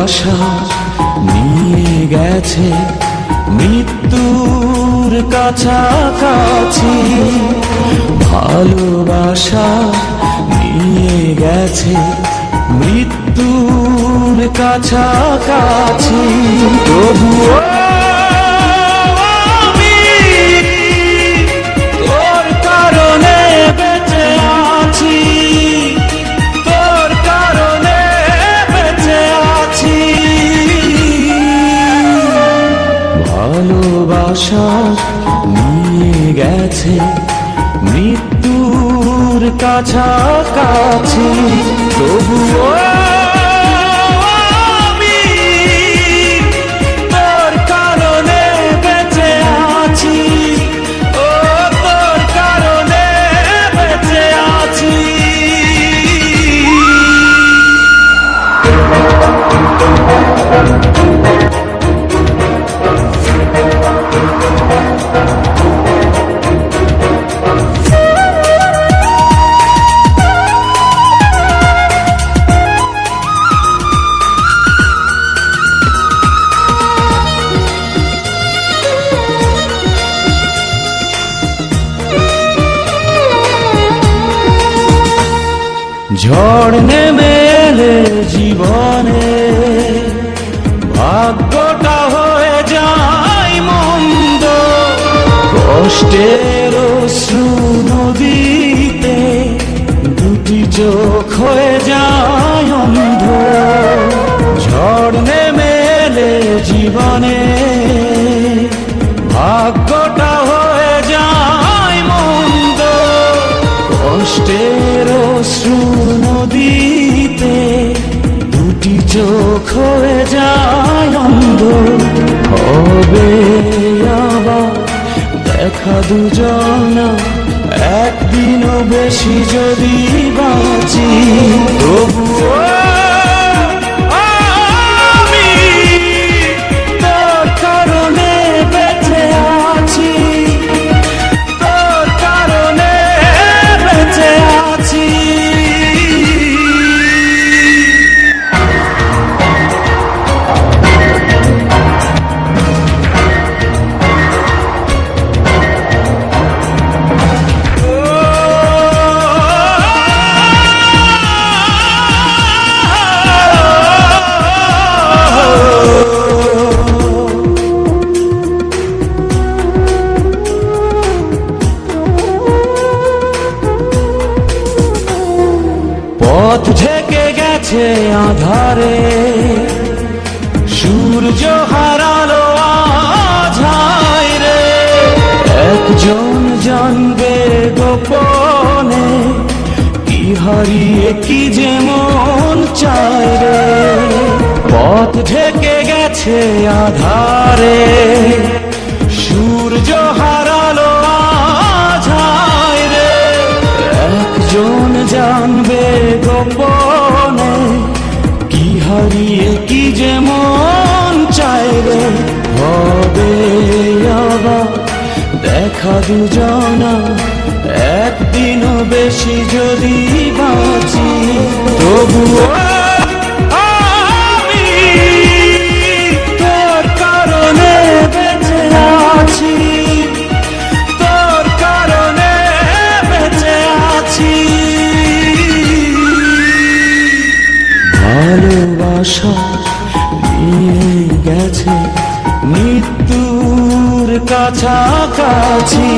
ভালোবাসা নিয়ে গেছে মৃত্যুর কাছাকাছি, ভালোবাসা নিয়ে গেছে মৃত্যুর কাছাকাছি। তবুও আমি তোর কারণে বেঁচে আছি, তোর কারণে বেঁচে আছি। ভালোবাসা নিয়ে গেছে মৃত্যুর কাছাকাছি, তবুও আমি তোর কারণে বেঁচে আছি, ও তোর কারণে বেঁচে আছি। ঝড় নেমে এলে জীবনে ভাগ্যটা হয়ে যায় মন্দ, কষ্টের অশ্রু নদীতে দুটি চোখ হয়ে যায় অন্ধ। ঝড় নেমে এলে জীবনে ভাগ্যটা হয়ে যায় মন্দ, কষ্টের অশ্রু নদীতে দুটি চোখ হয়ে যায় অন্ধ। হবে আবার দেখা দুজনা একদিনও বেশি যদি বাঁচি, তবুও আমি তোর কারণে বেঁচে আছি, তোর কারণে বেঁচে আছি। পথ ঢেকে গেছে আধারে, সূর্য হারালো আজ হায় রে। একজন জানবে গোপনে কি হারিয়ে কি যেমন চায় রে। পথ ঢেকে গেছে আধারে, সূর্য হারালো আজ হায় রে। একজন জানবে গোপনে কি হারিয়ে কি যেমন চায় রে। হবে আবার দেখা দুজনা একদিনও বেশি যদি বাঁচি, তবুও আমি তোর কারণে বেঁচে আছি, তোর কারণে বেঁচে আছি। ভালোবাসা নিয়ে গেছে মৃত্যুর কাছাকাছি,